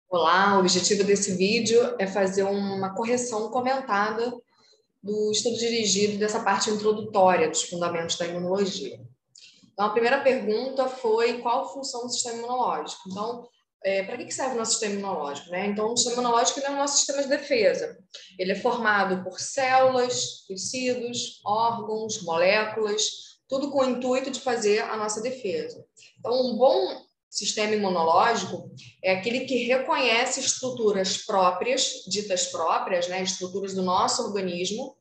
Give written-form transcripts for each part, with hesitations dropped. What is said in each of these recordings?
Olá, o objetivo desse vídeo é fazer uma correção comentada do estudo dirigido dessa parte introdutória dos fundamentos da imunologia. Então, a primeira pergunta foi qual a função do sistema imunológico? Então, para que serve o nosso sistema imunológico, né? Então, o sistema imunológico é o nosso sistema de defesa. Ele é formado por células, tecidos, órgãos, moléculas, tudo com o intuito de fazer a nossa defesa. Então, um bom sistema imunológico é aquele que reconhece estruturas próprias, ditas próprias, né, estruturas do nosso organismo,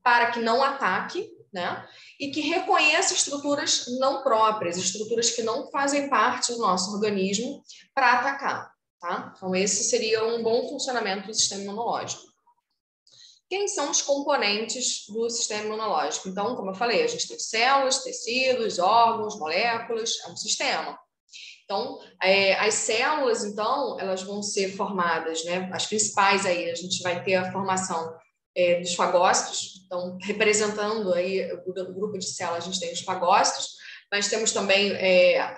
para que não ataque, né, e que reconheça estruturas não próprias, estruturas que não fazem parte do nosso organismo para atacar, tá? Então, esse seria um bom funcionamento do sistema imunológico. Quem são os componentes do sistema imunológico? Então, como eu falei, a gente tem células, tecidos, órgãos, moléculas, é um sistema. Então, as células, então, elas vão ser formadas, né? As principais aí, a gente vai ter a formação dos fagócitos, então, representando aí o grupo de células, a gente tem os fagócitos, mas temos também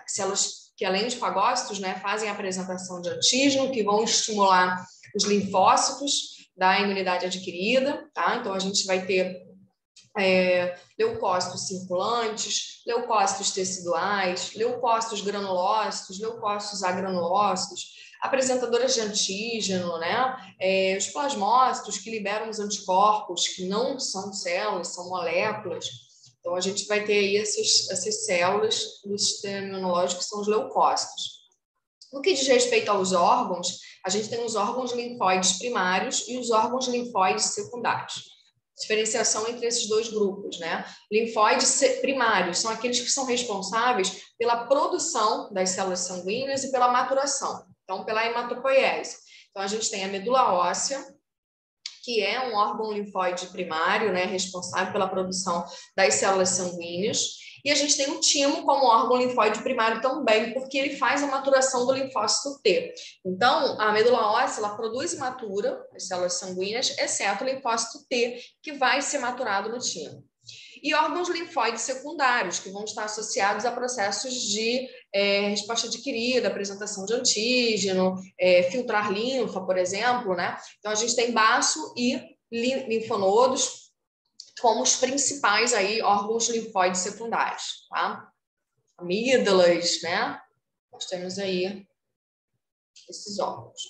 células que, além de fagócitos, né, fazem a apresentação de antígeno, que vão estimular os linfócitos da imunidade adquirida, tá? Então, a gente vai ter leucócitos circulantes, leucócitos teciduais, leucócitos granulócitos, leucócitos agranulócitos, apresentadoras de antígeno, né? Os plasmócitos que liberam os anticorpos, que não são células, são moléculas. Então, a gente vai ter aí essas células do sistema imunológico, que são os leucócitos. No que diz respeito aos órgãos, a gente tem os órgãos linfóides primários e os órgãos linfóides secundários. Diferenciação entre esses dois grupos, né? Linfóides primários são aqueles que são responsáveis pela produção das células sanguíneas e pela maturação, então pela hematopoiese. Então a gente tem a medula óssea, que é um órgão linfóide primário, né, responsável pela produção das células sanguíneas. E a gente tem o timo como órgão linfóide primário também, porque ele faz a maturação do linfócito T. Então, a medula óssea, ela produz e matura as células sanguíneas, exceto o linfócito T, que vai ser maturado no timo. E órgãos linfóides secundários, que vão estar associados a processos de resposta adquirida, apresentação de antígeno, filtrar linfa, por exemplo, né? Então, a gente tem baço e linfonodos como os principais aí órgãos linfóides secundários, tá? Amígdalas, né? Nós temos aí esses órgãos.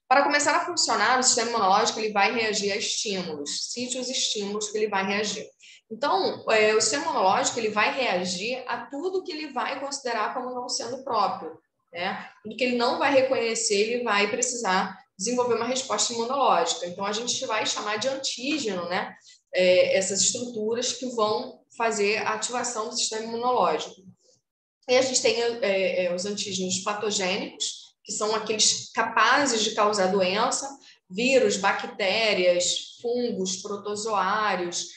Para começar a funcionar, o sistema imunológico ele vai reagir a estímulos, cite os estímulos que ele vai reagir. Então, o sistema imunológico ele vai reagir a tudo que ele vai considerar como não sendo próprio, né? Tudo que ele não vai reconhecer, ele vai precisar desenvolver uma resposta imunológica. Então, a gente vai chamar de antígeno, né? Essas estruturas que vão fazer a ativação do sistema imunológico. E a gente tem os antígenos patogênicos, que são aqueles capazes de causar doença, vírus, bactérias, fungos, protozoários,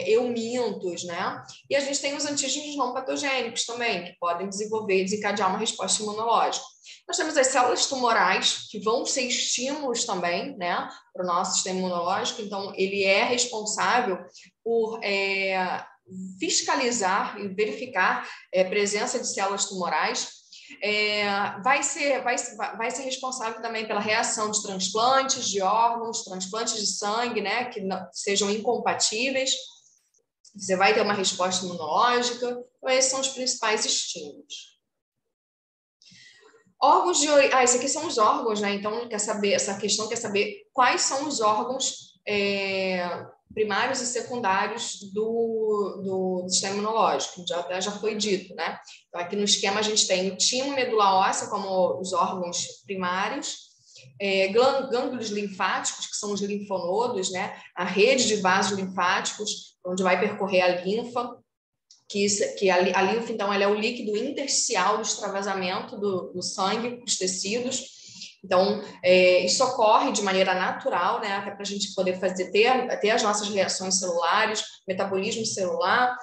eumintos, né? E a gente tem os antígenos não patogênicos também, que podem desenvolver e desencadear uma resposta imunológica. Nós temos as células tumorais, que vão ser estímulos também, né, para o nosso sistema imunológico. Então, ele é responsável por fiscalizar e verificar presença de células tumorais. Vai ser responsável também pela reação de transplantes de órgãos, transplantes de sangue, né, que não, sejam incompatíveis. Você vai ter uma resposta imunológica. Então, esses são os principais estímulos. Órgãos de origem. Esses aqui são os órgãos, né? Então, essa questão quer saber quais são os órgãos primários e secundários do sistema imunológico, já foi dito, né? Então, aqui no esquema a gente tem o timo e medula óssea como os órgãos primários, gânglios linfáticos, que são os linfonodos, né? A rede de vasos linfáticos, onde vai percorrer a linfa, que a linfa, então, ela é o líquido intersticial do extravasamento do sangue, dos tecidos. Então, isso ocorre de maneira natural, né, até para a gente poder ter as nossas reações celulares, metabolismo celular,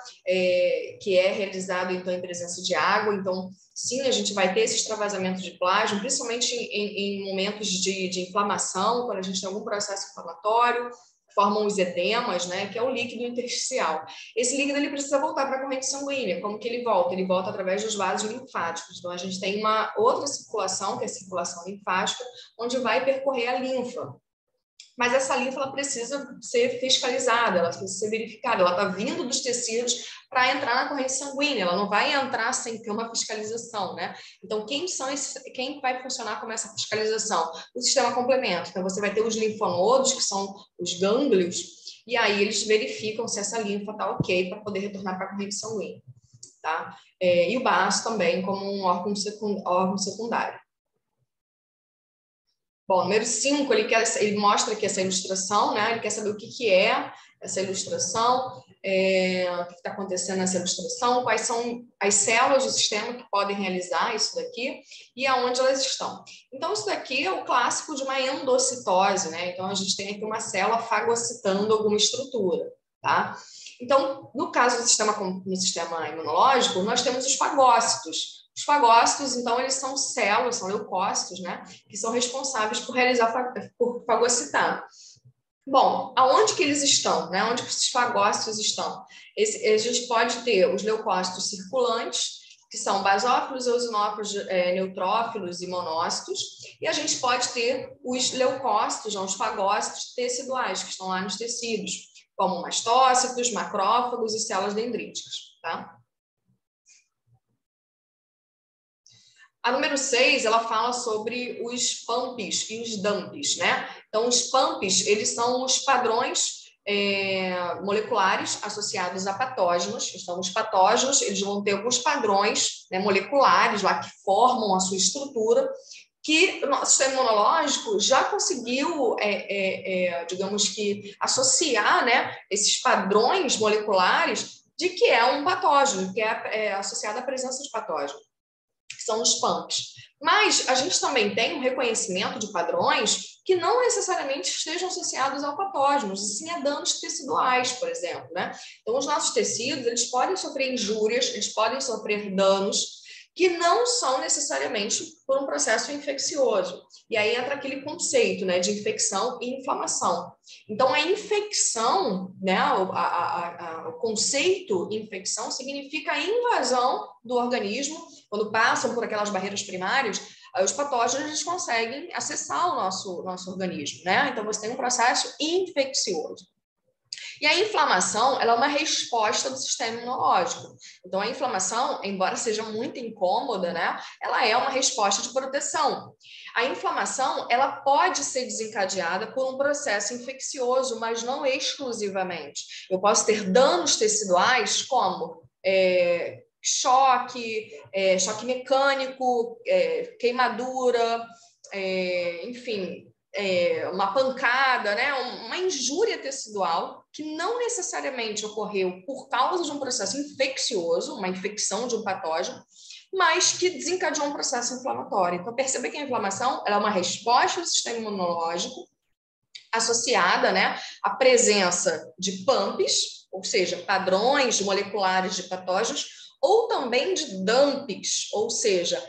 que é realizado, então, em presença de água. Então, sim, a gente vai ter esse extravasamento de plasma, principalmente em momentos de inflamação, quando a gente tem algum processo inflamatório, formam os edemas, né, que é o líquido intersticial. Esse líquido ele precisa voltar para a corrente sanguínea. Como que ele volta? Ele volta através dos vasos linfáticos. Então, a gente tem uma outra circulação, que é a circulação linfática, onde vai percorrer a linfa. Mas essa linfa ela precisa ser fiscalizada, ela precisa ser verificada, ela está vindo dos tecidos para entrar na corrente sanguínea, ela não vai entrar sem ter uma fiscalização, né? Então, quem vai funcionar como essa fiscalização? O sistema complemento. Então, você vai ter os linfonodos, que são os gânglios, e aí eles verificam se essa linfa está ok para poder retornar para a corrente sanguínea, tá? E o baço também como um órgão secundário. Bom, número 5, ele mostra aqui essa ilustração, né? Ele quer saber o que é essa ilustração, o que está acontecendo nessa ilustração, quais são as células do sistema que podem realizar isso daqui e aonde elas estão. Então, isso daqui é o clássico de uma endocitose, né? Então, a gente tem aqui uma célula fagocitando alguma estrutura, tá? Então, no caso do no sistema imunológico, nós temos os fagócitos. Os fagócitos, então, eles são células, são leucócitos, né? Que são responsáveis por fagocitar. Bom, aonde que eles estão, né? Onde que esses fagócitos estão? A gente pode ter os leucócitos circulantes, que são basófilos, eosinófilos, neutrófilos e monócitos, e a gente pode ter os leucócitos, os fagócitos teciduais, que estão lá nos tecidos, como mastócitos, macrófagos e células dendríticas, tá? A número 6, ela fala sobre os PAMPs e os DAMPs, né? Então, os PAMPs, eles são os padrões moleculares associados a patógenos. Então, os patógenos, eles vão ter alguns padrões, né, moleculares lá que formam a sua estrutura, que o nosso sistema imunológico já conseguiu, digamos que, associar, né, esses padrões moleculares de que é um patógeno, que é associado à presença de patógeno, que são os PAMPs. Mas a gente também tem um reconhecimento de padrões que não necessariamente estejam associados ao patógenos, e sim a danos teciduais, por exemplo, né? Então, os nossos tecidos, eles podem sofrer injúrias, eles podem sofrer danos que não são necessariamente por um processo infeccioso. E aí entra aquele conceito, né, de infecção e inflamação. Então, a infecção, né, o conceito infecção significa a invasão do organismo. Quando passam por aquelas barreiras primárias, os patógenos eles conseguem acessar o nosso organismo, né? Então, você tem um processo infeccioso. E a inflamação, ela é uma resposta do sistema imunológico. Então, a inflamação, embora seja muito incômoda, né, ela é uma resposta de proteção. A inflamação, ela pode ser desencadeada por um processo infeccioso, mas não exclusivamente. Eu posso ter danos teciduais como choque mecânico, queimadura, enfim, uma pancada, né? Uma injúria tecidual que não necessariamente ocorreu por causa de um processo infeccioso, uma infecção de um patógeno, mas que desencadeou um processo inflamatório. Então, perceba que a inflamação ela é uma resposta do sistema imunológico associada, né, à presença de PAMPs, ou seja, padrões moleculares de patógenos, ou também de DAMPs, ou seja,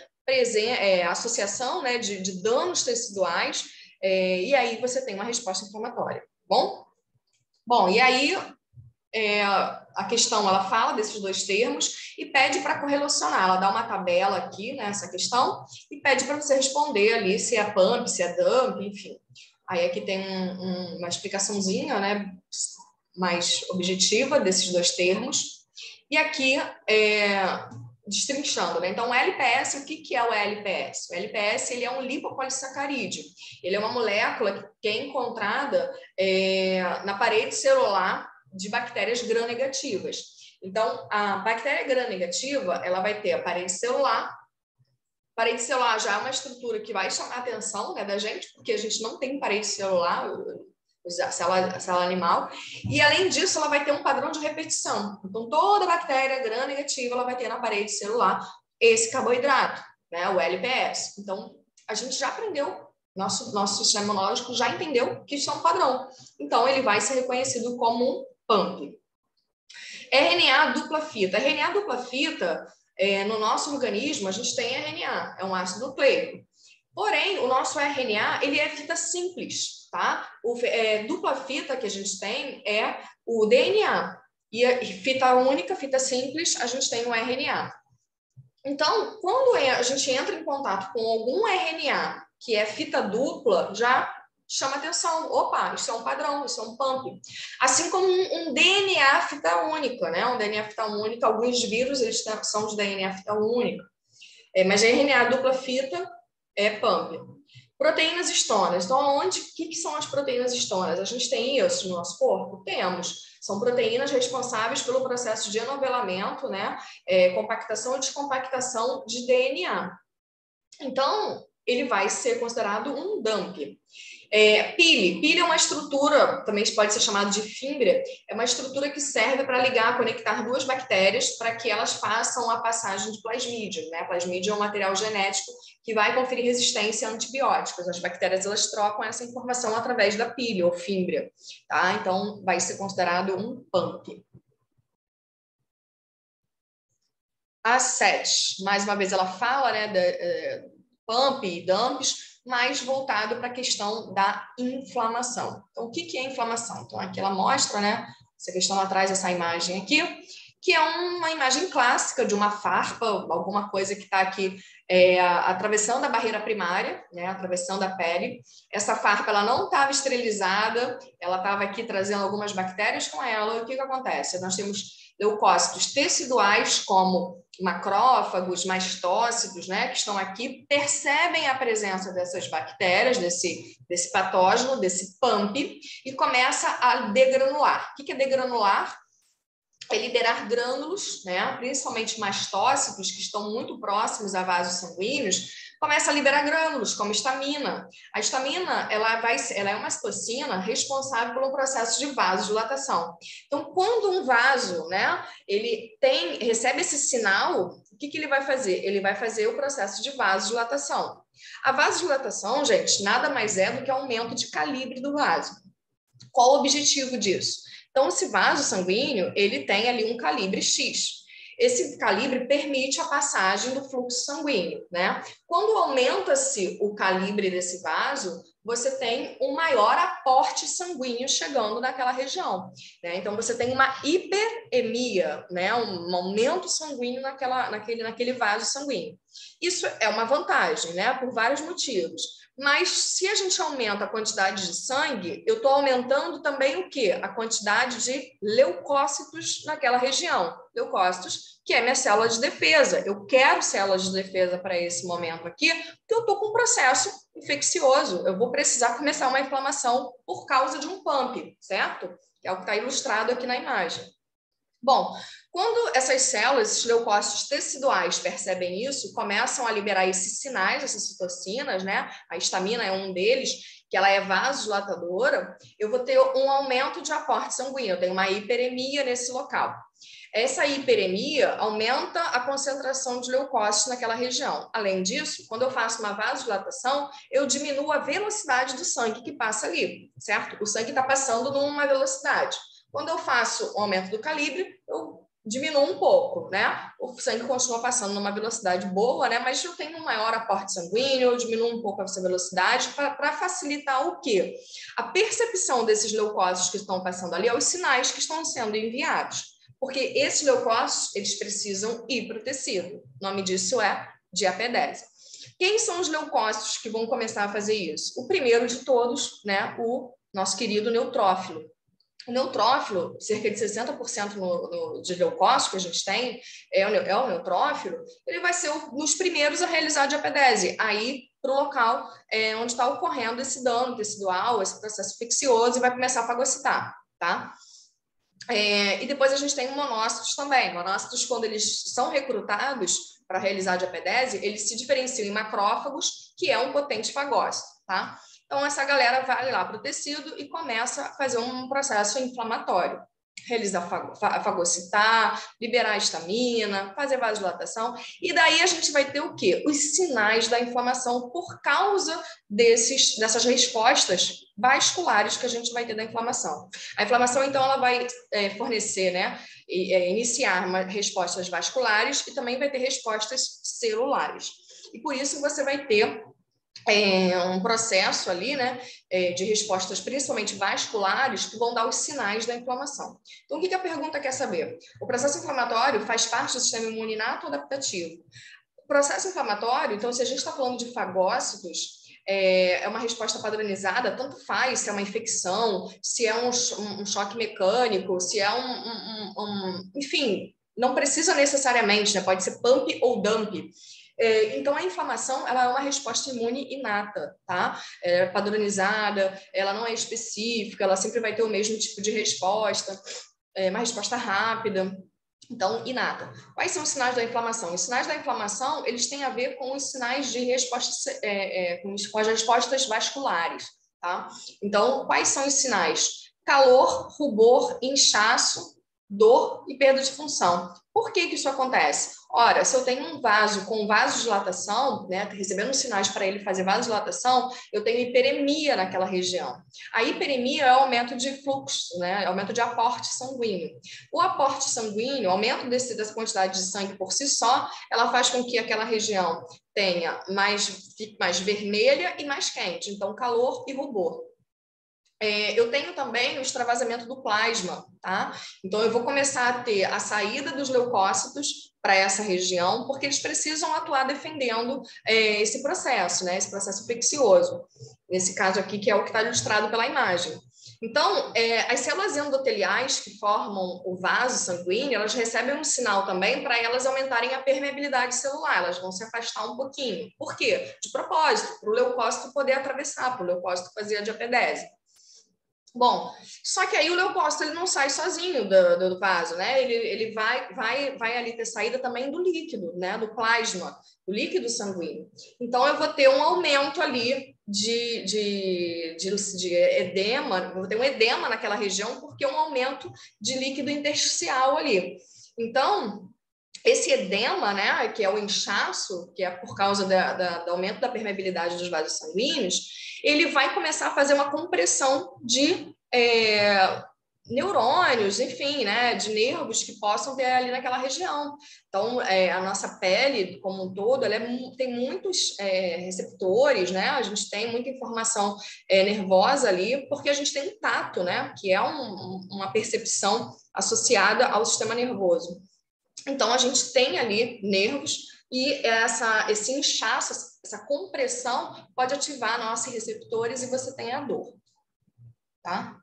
associação, né, de danos teciduais, e aí você tem uma resposta inflamatória, bom? Bom, e aí a questão, ela fala desses dois termos e pede para correlacionar, ela dá uma tabela aqui, nessa questão, e pede para você responder ali se é PAMP, se é DAMP, enfim. Aí aqui tem uma explicaçãozinha, né, mais objetiva desses dois termos, e aqui destrinchando, né? Então, o LPS, o que é o LPS? O LPS ele é um lipopolissacarídeo. Ele é uma molécula que é encontrada na parede celular de bactérias gram-negativas. Então, a bactéria gram-negativa, ela vai ter a parede celular. A parede celular já é uma estrutura que vai chamar a atenção, né, da gente, porque a gente não tem parede celular, a célula animal, e além disso ela vai ter um padrão de repetição. Então toda bactéria gram-negativa ela vai ter na parede celular esse carboidrato, né, o LPS. Então a gente já aprendeu, nosso sistema imunológico já entendeu que isso é um padrão. Então ele vai ser reconhecido como um PAMP. RNA dupla fita. RNA dupla fita, no nosso organismo a gente tem RNA, é um ácido nucleico. Porém, o nosso RNA ele é fita simples. tá? Dupla fita que a gente tem é o DNA. E a fita única, fita simples, a gente tem o RNA. Então, quando a gente entra em contato com algum RNA que é fita dupla, já chama atenção. Opa, isso é um padrão, isso é um pump. Assim como um DNA fita única, né? Um DNA fita única, alguns vírus eles são de DNA fita única. Mas RNA dupla fita é pump. Proteínas estonas. Então, o que são as proteínas estonas? A gente tem isso no nosso corpo? Temos. São proteínas responsáveis pelo processo de enovelamento, né? Compactação e descompactação de DNA. Então, ele vai ser considerado um dump. Pile é uma estrutura, também pode ser chamado de fímbria, é uma estrutura que serve para ligar, conectar duas bactérias para que elas façam a passagem de plasmídio, né? Plasmídio é um material genético que vai conferir resistência a antibióticos. As bactérias elas trocam essa informação através da pile ou fímbria, tá? Então vai ser considerado um pump. A 7, mais uma vez ela fala, né, pump e dumps, mais voltado para a questão da inflamação. Então, o que é inflamação? Então, aqui ela mostra, né, essa questão atrás, essa imagem aqui, que é uma imagem clássica de uma farpa, alguma coisa que está aqui atravessando a barreira primária, né, atravessando a pele. Essa farpa ela não estava esterilizada, ela estava aqui trazendo algumas bactérias com ela. E o que acontece? Nós temos leucócitos teciduais, como macrófagos, mastócitos, né, que estão aqui, percebem a presença dessas bactérias, desse patógeno, desse pump, e começa a degranular. O que é degranular? É liberar grânulos, né, principalmente mastócitos, que estão muito próximos a vasos sanguíneos, começa a liberar grânulos, como histamina. A histamina ela é uma citocina responsável pelo processo de vasodilatação. Então, quando um vaso, né, ele recebe esse sinal, o que ele vai fazer? Ele vai fazer o processo de vasodilatação. A vasodilatação, gente, nada mais é do que aumento de calibre do vaso. Qual o objetivo disso? Então, esse vaso sanguíneo, ele tem ali um calibre X. Esse calibre permite a passagem do fluxo sanguíneo, né? Quando aumenta-se o calibre desse vaso, você tem um maior aporte sanguíneo chegando naquela região, né? Então, você tem uma hiperemia, né? Um aumento sanguíneo naquele vaso sanguíneo. Isso é uma vantagem, né? Por vários motivos. Mas se a gente aumenta a quantidade de sangue, eu estou aumentando também o quê? A quantidade de leucócitos naquela região. Leucócitos, que é minha célula de defesa. Eu quero células de defesa para esse momento aqui, porque eu estou com um processo infeccioso. Eu vou precisar começar uma inflamação por causa de um pump, certo? Que é o que está ilustrado aqui na imagem. Bom, quando essas células, esses leucócitos teciduais percebem isso, começam a liberar esses sinais, essas citocinas, né? A histamina é um deles, que ela é vasodilatadora, eu vou ter um aumento de aporte sanguíneo, eu tenho uma hiperemia nesse local. Essa hiperemia aumenta a concentração de leucócitos naquela região. Além disso, quando eu faço uma vasodilatação, eu diminuo a velocidade do sangue que passa ali, certo? O sangue está passando numa velocidade. Quando eu faço o aumento do calibre, eu diminuo um pouco, né? O sangue continua passando numa velocidade boa, né? Mas eu tenho um maior aporte sanguíneo, eu diminuo um pouco essa velocidade para facilitar o quê? A percepção desses leucócitos que estão passando ali aos sinais que estão sendo enviados. Porque esses leucócitos, eles precisam ir para o tecido. O nome disso é diapedese. Quem são os leucócitos que vão começar a fazer isso? O primeiro de todos, né? O nosso querido neutrófilo. O neutrófilo, cerca de 60% de leucócitos que a gente tem, é o neutrófilo, ele vai ser um dos primeiros a realizar a diapedese, aí para o local onde está ocorrendo esse dano tecidual, esse processo infeccioso, e vai começar a fagocitar, tá? E depois a gente tem monócitos também. Monócitos, quando eles são recrutados para realizar a diapedese, eles se diferenciam em macrófagos, que é um potente fagócito, tá? Então, essa galera vai lá para o tecido e começa a fazer um processo inflamatório. Realizar fagocitar, liberar a histamina, fazer vasodilatação. E daí a gente vai ter o quê? Os sinais da inflamação por causa dessas respostas vasculares que a gente vai ter da inflamação. A inflamação, então, ela vai fornecer, né? Iniciar respostas vasculares e também vai ter respostas celulares. E por isso você vai ter um processo ali, né, de respostas principalmente vasculares que vão dar os sinais da inflamação. Então, o que a pergunta quer saber? O processo inflamatório faz parte do sistema imune inato ou adaptativo? O processo inflamatório, então, se a gente está falando de fagócitos, é uma resposta padronizada, tanto faz se é uma infecção, se é um choque mecânico, se é enfim, não precisa necessariamente, né? Pode ser pump ou dump. Então, a inflamação, ela é uma resposta imune inata, tá? É padronizada, ela não é específica, ela sempre vai ter o mesmo tipo de resposta, uma resposta rápida. Então, inata. Quais são os sinais da inflamação? Os sinais da inflamação, eles têm a ver com os sinais de resposta, com as respostas vasculares, tá? Então, quais são os sinais? Calor, rubor, inchaço, dor e perda de função. Por que isso acontece? Ora, se eu tenho um vaso com vasodilatação, né, recebendo sinais para ele fazer vasodilatação, eu tenho hiperemia naquela região. A hiperemia é aumento de fluxo, né, aumento de aporte sanguíneo. O aporte sanguíneo, o aumento dessa quantidade de sangue por si só, ela faz com que aquela região fique mais vermelha e mais quente, então calor e rubor. Eu tenho também o extravasamento do plasma, tá? Então, eu vou começar a ter a saída dos leucócitos para essa região, porque eles precisam atuar defendendo esse processo, né? Esse processo infeccioso. Nesse caso aqui, que é o que está ilustrado pela imagem. Então, as células endoteliais que formam o vaso sanguíneo, elas recebem um sinal também para elas aumentarem a permeabilidade celular, elas vão se afastar um pouquinho. Por quê? De propósito, para o leucócito poder atravessar, para o leucócito fazer a diapedese. Bom, só que aí o leucócito ele não sai sozinho do vaso, né? Ele vai ali ter saída também do líquido, né? Do plasma, do líquido sanguíneo. Então, eu vou ter um aumento ali de edema, vou ter um edema naquela região, porque é um aumento de líquido intersticial ali. Então, esse edema, né, que é o inchaço, que é por causa do aumento da permeabilidade dos vasos sanguíneos, ele vai começar a fazer uma compressão de neurônios, enfim, né, de nervos que possam ter ali naquela região. Então, a nossa pele, como um todo, tem muitos receptores, né? A gente tem muita informação nervosa ali, porque a gente tem um tato, né? Que é uma percepção associada ao sistema nervoso. Então, a gente tem ali nervos e esse inchaço, essa compressão pode ativar nossos receptores e você tem a dor, tá?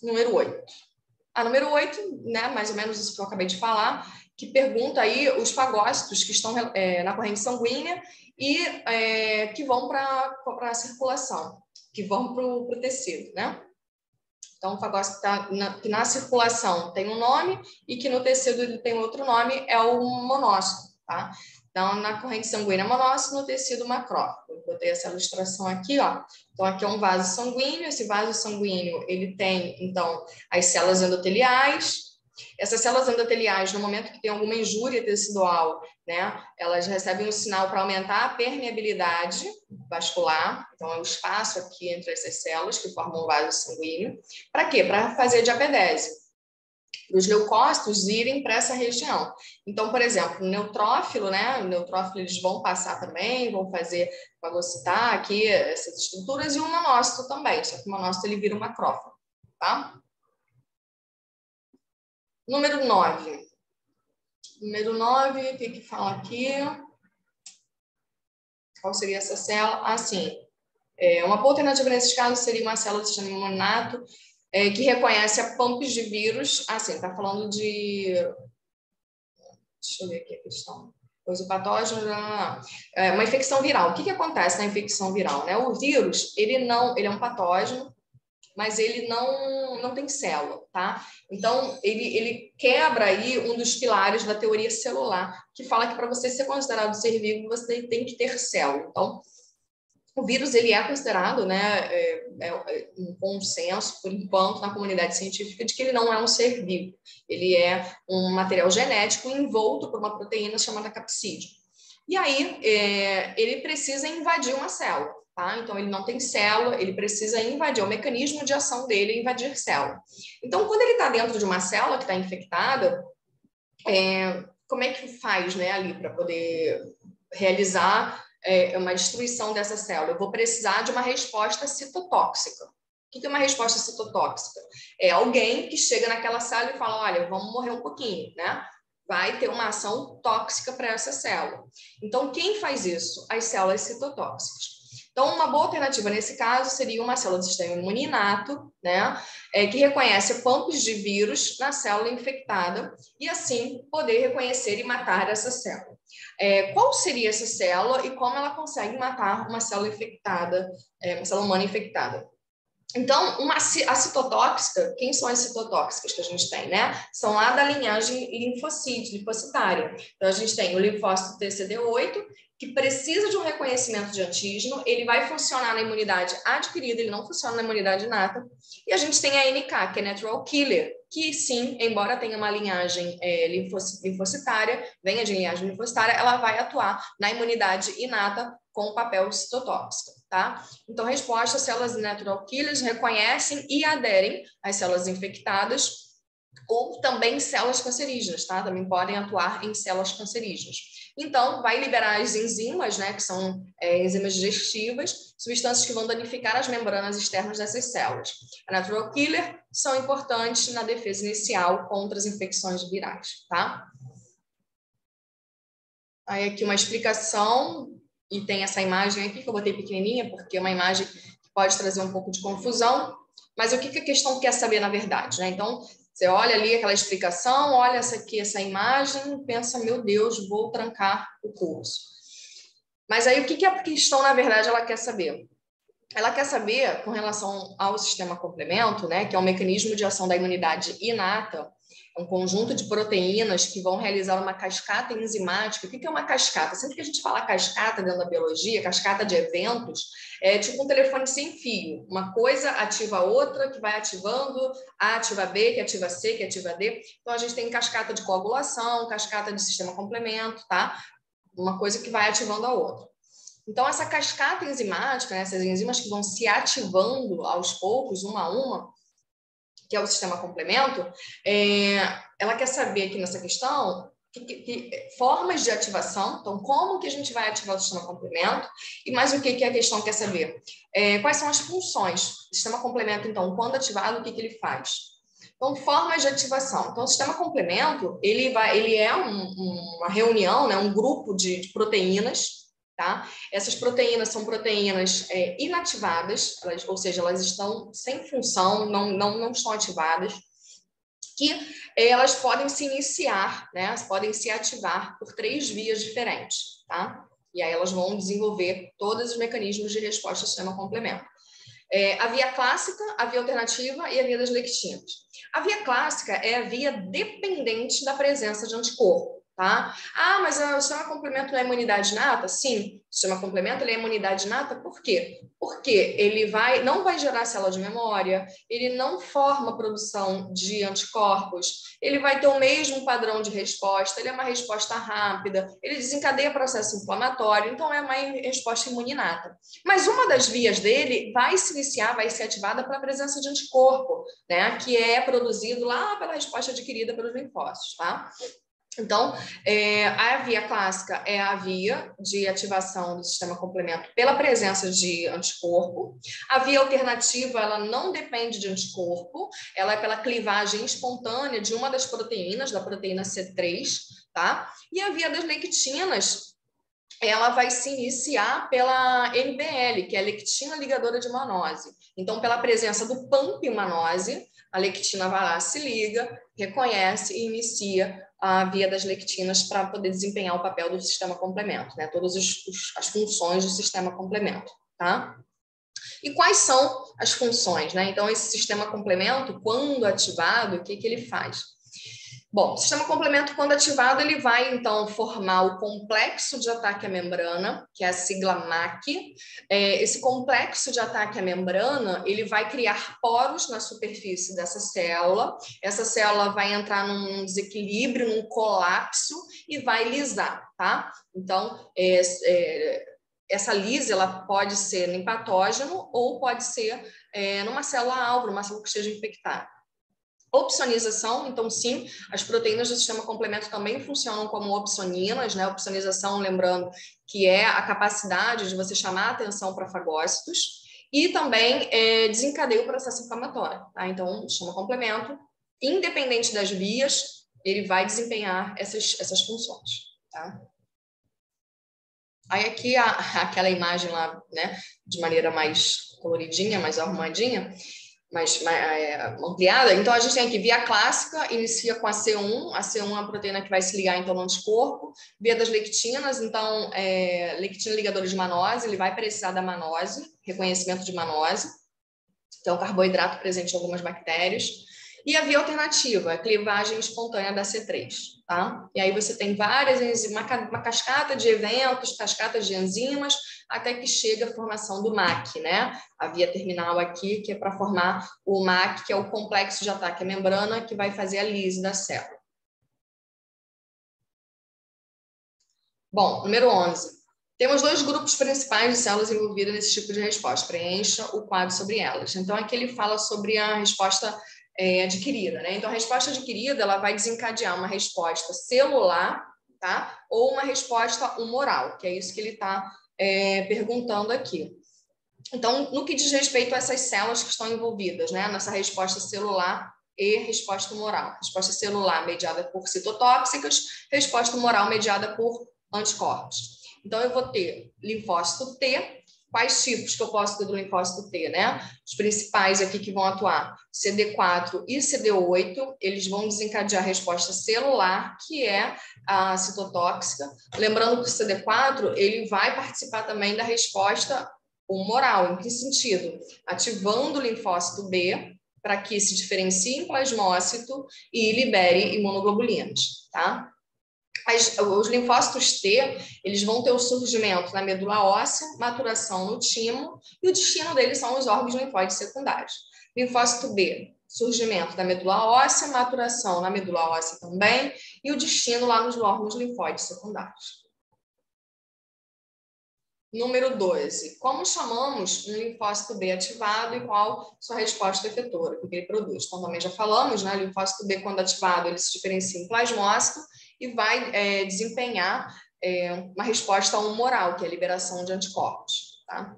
Número 8. A número 8, né, mais ou menos isso que eu acabei de falar, que pergunta aí os fagócitos que estão na corrente sanguínea e que vão para a circulação, que vão para o tecido, né? Então, o fagócito que na circulação tem um nome e que no tecido ele tem outro nome, é o monócito, tá? Então, na corrente sanguínea monócito, no tecido macrófago. Eu botei essa ilustração aqui, ó. Então, aqui é um vaso sanguíneo. Esse vaso sanguíneo, ele tem, então, as células endoteliais. Essas células endoteliais, no momento que tem alguma injúria tecidual, né, elas recebem um sinal para aumentar a permeabilidade vascular, então é o espaço aqui entre essas células que formam o vaso sanguíneo. Para quê? Para fazer a diapedese. Os leucócitos irem para essa região. Então, por exemplo, o neutrófilo, né? O neutrófilo eles vão passar também, vão fazer, fagocitar aqui essas estruturas, e o monócito também, só que o monócito ele vira um macrófago, tá? Número 9. Número 9, o que fala aqui? Qual seria essa célula? Ah, sim. Uma boa alternativa nesses casos seria uma célula do sistema imuninato que reconhece a pumps de vírus. Ah, sim, está falando de... Deixa eu ver aqui a questão. Pois o patógeno... uma infecção viral. O que acontece na infecção viral, né? O vírus, ele é um patógeno, mas ele não tem célula, tá? Então, ele quebra aí um dos pilares da teoria celular, que fala que para você ser considerado ser vivo, você tem que ter célula. Então, o vírus, ele é considerado, né, um consenso, por enquanto, na comunidade científica, de que ele não é um ser vivo. Ele é um material genético envolto por uma proteína chamada capsídeo. E aí, ele precisa invadir uma célula. Tá? Então, ele não tem célula, ele precisa invadir, o mecanismo de ação dele é invadir célula. Então, quando ele está dentro de uma célula que está infectada, como é que faz, né, ali para poder realizar uma destruição dessa célula, eu vou precisar de uma resposta citotóxica. O que é uma resposta citotóxica? É alguém que chega naquela célula e fala, olha, vamos morrer um pouquinho, né? Vai ter uma ação tóxica para essa célula. Então, quem faz isso? As células citotóxicas. Então, uma boa alternativa nesse caso seria uma célula do sistema imune inato, né, que reconhece pumps de vírus na célula infectada e, assim, poder reconhecer e matar essa célula. Qual seria essa célula e como ela consegue matar uma célula infectada, uma célula humana infectada? Então, a citotóxica, quem são as citotóxicas que a gente tem, né? São lá da linhagem linfocitária. Então, a gente tem o linfócito TCD8, que precisa de um reconhecimento de antígeno, ele vai funcionar na imunidade adquirida, ele não funciona na imunidade inata. E a gente tem a NK, que é Natural Killer, que sim, embora tenha uma linhagem linfocitária, venha de linhagem linfocitária, ela vai atuar na imunidade inata com o papel citotóxico, tá? Então, resposta, células natural killers reconhecem e aderem às células infectadas ou também células cancerígenas, tá? Também podem atuar em células cancerígenas. Então, vai liberar as enzimas, né, que são enzimas digestivas, substâncias que vão danificar as membranas externas dessas células. A natural killer são importantes na defesa inicial contra as infecções virais, tá? Aí aqui uma explicação, e tem essa imagem aqui que eu botei pequenininha, porque é uma imagem que pode trazer um pouco de confusão, mas o que a questão quer saber na verdade, né? Então, você olha ali aquela explicação, olha essa imagem, pensa, meu Deus, vou trancar o curso. Mas aí o que a questão, na verdade, ela quer saber? Ela quer saber, com relação ao sistema complemento, né, que é um mecanismo de ação da imunidade inata, um conjunto de proteínas que vão realizar uma cascata enzimática. O que é uma cascata? Sempre que a gente fala cascata dentro da biologia, cascata de eventos, é tipo um telefone sem fio. Uma coisa ativa a outra, que vai ativando, A ativa B, que ativa C, que ativa D. Então, a gente tem cascata de coagulação, cascata de sistema complemento, tá? Uma coisa que vai ativando a outra. Então, essa cascata enzimática, né, essas enzimas que vão se ativando aos poucos, uma a uma, que é o sistema complemento, ela quer saber aqui nessa questão que formas de ativação, então como que a gente vai ativar o sistema complemento, e mais o que a questão quer saber? Quais são as funções do sistema complemento, então, quando ativado, o que ele faz? Então, formas de ativação. Então, o sistema complemento, ele é uma reunião, né, um grupo de proteínas, tá? Essas proteínas são proteínas inativadas, ou seja, elas estão sem função, não estão ativadas, que elas podem se iniciar, né? Elas podem se ativar por 3 vias diferentes, tá? E aí elas vão desenvolver todos os mecanismos de resposta ao sistema complemento. A via clássica, a via alternativa e a via das lectinas. A via clássica é a via dependente da presença de anticorpo. Tá? Ah, mas o sistema complemento não é imunidade inata? Sim, o sistema complemento ele é imunidade inata, por quê? Porque ele não vai gerar célula de memória, ele não forma produção de anticorpos, ele vai ter o mesmo padrão de resposta, ele é uma resposta rápida, ele desencadeia processo inflamatório, então é uma resposta imuninata. Mas uma das vias dele vai se iniciar, vai ser ativada pela presença de anticorpo, né? Que é produzido lá pela resposta adquirida pelos linfócitos, tá? Então, a via clássica é a via de ativação do sistema complemento pela presença de anticorpo. A via alternativa, ela não depende de anticorpo, ela é pela clivagem espontânea de uma das proteínas, da proteína C3, tá? E a via das lectinas, ela vai se iniciar pela MBL, que é a lectina ligadora de manose. Então, pela presença do PAMP manose, a lectina vai lá, se liga, reconhece e inicia a via das lectinas para poder desempenhar o papel do sistema complemento, né? Todas as funções do sistema complemento, tá? E quais são as funções, né? Então, esse sistema complemento, quando ativado, o que ele faz? Bom, o sistema complemento, quando ativado, ele vai, então, formar o complexo de ataque à membrana, que é a sigla MAC. Esse complexo de ataque à membrana, ele vai criar poros na superfície dessa célula. Essa célula vai entrar num desequilíbrio, num colapso e vai lisar, tá? Então, essa lise, ela pode ser em patógeno ou pode ser numa célula-alvo, numa célula que esteja infectada. Opsonização, então sim, as proteínas do sistema complemento também funcionam como opsoninas, né? Opsonização, lembrando que é a capacidade de você chamar a atenção para fagócitos e também desencadeia o processo inflamatório, tá? Então, o sistema complemento, independente das vias, ele vai desempenhar essas funções, tá? Aí aqui aquela imagem lá, né, de maneira mais coloridinha, mais arrumadinha, mais ampliada. Então, a gente tem aqui via clássica, inicia com a C1. A C1 é a proteína que vai se ligar, então, no anticorpo. Via das lectinas, então, lectina ligadora de manose, ele vai precisar da manose, reconhecimento de manose, que é um carboidrato presente em algumas bactérias. E a via alternativa, a clivagem espontânea da C3, tá? E aí você tem várias enzimas, uma cascata de eventos, cascata de enzimas, até que chega a formação do MAC, né? A via terminal aqui, que é para formar o MAC, que é o complexo de ataque à membrana, que vai fazer a lise da célula. Bom, número 11. Temos dois grupos principais de células envolvidas nesse tipo de resposta. Preencha o quadro sobre elas. Então, aqui ele fala sobre a resposta adquirida, né? Então, a resposta adquirida, ela vai desencadear uma resposta celular, tá? Ou uma resposta humoral, que é isso que ele está perguntando aqui. Então, no que diz respeito a essas células que estão envolvidas, né? Nessa resposta celular e resposta humoral. Resposta celular mediada por citotóxicas, resposta humoral mediada por anticorpos. Então, eu vou ter linfócito T. Quais tipos que eu posso ter do linfócito T, né? Os principais aqui que vão atuar, CD4 e CD8, eles vão desencadear a resposta celular, que é a citotóxica. Lembrando que o CD4, ele vai participar também da resposta humoral. Em que sentido? Ativando o linfócito B para que se diferencie em plasmócito e libere imunoglobulinas, tá? Os linfócitos T, eles vão ter o surgimento na medula óssea, maturação no timo, e o destino deles são os órgãos linfóides secundários. Linfócito B, surgimento da medula óssea, maturação na medula óssea também, e o destino lá nos órgãos linfóides secundários. Número 12. Como chamamos um linfócito B ativado e qual sua resposta efetora, o que ele produz? Então, também já falamos, né? O linfócito B, quando ativado, ele se diferencia em plasmócito e vai desempenhar uma resposta humoral, que é a liberação de anticorpos. Tá?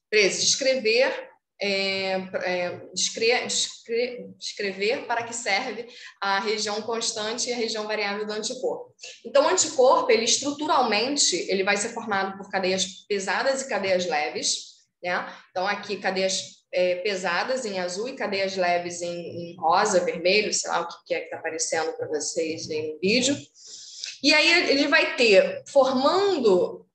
13. Descrever para que serve a região constante e a região variável do anticorpo. Então, o anticorpo, ele estruturalmente, ele vai ser formado por cadeias pesadas e cadeias leves, né? Então, aqui, cadeias pesadas em azul e cadeias leves em rosa, vermelho, sei lá o que é que está aparecendo para vocês no vídeo. E aí, ele vai ter, formado,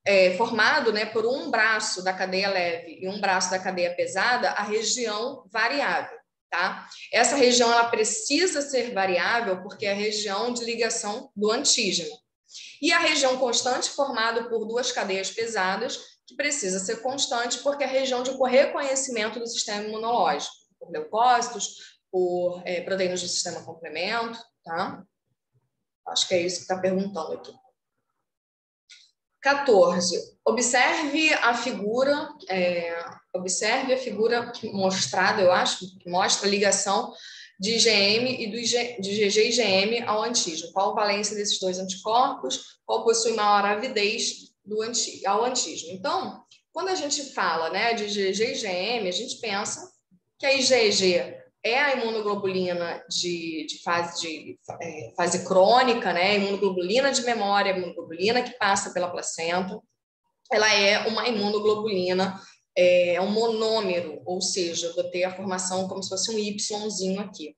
né, por um braço da cadeia leve e um braço da cadeia pesada, a região variável, tá? Essa região, ela precisa ser variável porque é a região de ligação do antígeno. E a região constante, formada por duas cadeias pesadas, que precisa ser constante porque é a região de reconhecimento do sistema imunológico, por leucócitos, por proteínas do sistema complemento, tá? Acho que é isso que está perguntando aqui. 14. Observe a figura mostrada, eu acho, que mostra a ligação de IgM e de GG e IgM ao antígeno. Qual a valência desses dois anticorpos? Qual possui maior avidez ao antígeno? Então, quando a gente fala, né, de GG e IgM, a gente pensa que a IgG é a imunoglobulina de fase crônica, né? Imunoglobulina de memória, imunoglobulina que passa pela placenta. Ela é uma imunoglobulina, um monômero, ou seja, eu vou ter a formação como se fosse um Yzinho aqui.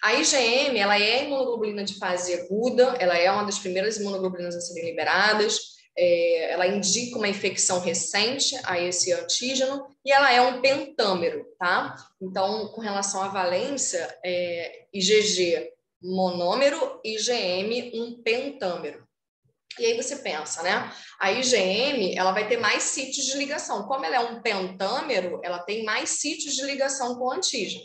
A IgM, ela é a imunoglobulina de fase aguda, ela é uma das primeiras imunoglobulinas a serem liberadas, ela indica uma infecção recente a esse antígeno e ela é um pentâmero, tá? Então, com relação à valência, IgG monômero, IgM um pentâmero. E aí você pensa, né? A IgM, ela vai ter mais sítios de ligação. Como ela é um pentâmero, ela tem mais sítios de ligação com o antígeno.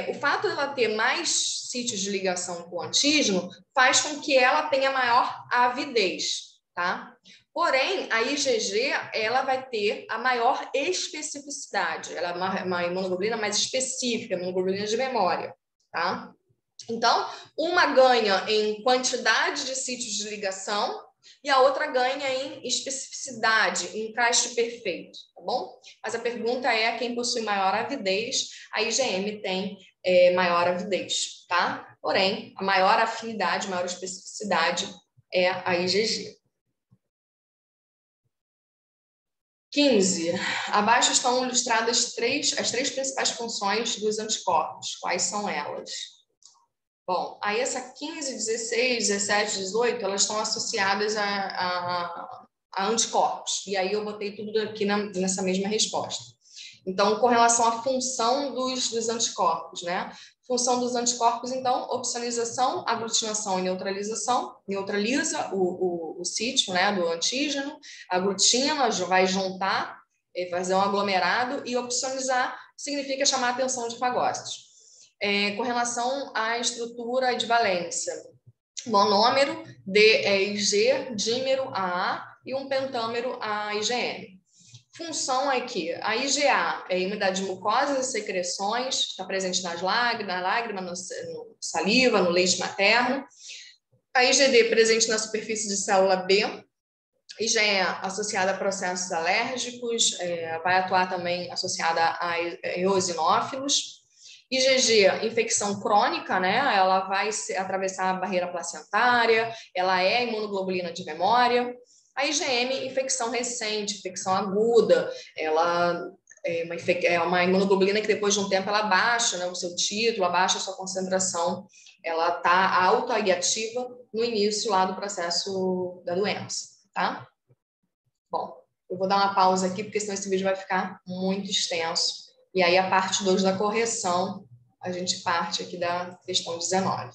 O fato de ela ter mais sítios de ligação com o antígeno faz com que ela tenha maior avidez, tá? Porém, a IgG, ela vai ter a maior especificidade. Ela é uma imunoglobulina mais específica, imunoglobulina de memória, tá? Então, uma ganha em quantidade de sítios de ligação e a outra ganha em especificidade, em encaixe perfeito, tá bom? Mas a pergunta é quem possui maior avidez. A IgM tem maior avidez, tá? Porém, a maior afinidade, maior especificidade é a IgG. 15. Abaixo estão ilustradas as três principais funções dos anticorpos. Quais são elas? Bom, aí essa 15, 16, 17, 18, elas estão associadas a anticorpos. E aí eu botei tudo aqui nessa mesma resposta. Então, com relação à função dos anticorpos, né? Função dos anticorpos, então, opsonização, aglutinação e neutralização. Neutraliza o sítio, né, do antígeno, aglutina, vai juntar, vai fazer um aglomerado, e opsonizar significa chamar a atenção de fagócitos. Com relação à estrutura de valência, monômero IG, dímero AA e um pentâmero AIGM. Função aqui, a IgA é imunidade de mucosas e secreções, está presente na lágrima, no saliva, no leite materno. A IgD presente na superfície de célula B, IgE associada a processos alérgicos, vai atuar também associada a eosinófilos. IgG, infecção crônica, né? Ela vai atravessar a barreira placentária, ela é imunoglobulina de memória. A IgM, infecção recente, infecção aguda, ela é uma imunoglobulina que depois de um tempo ela baixa, né, o seu título, abaixa a sua concentração, ela está alta e ativa no início lá do processo da doença, tá? Bom, eu vou dar uma pausa aqui, porque senão esse vídeo vai ficar muito extenso. E aí a parte 2 da correção, a gente parte aqui da questão 19.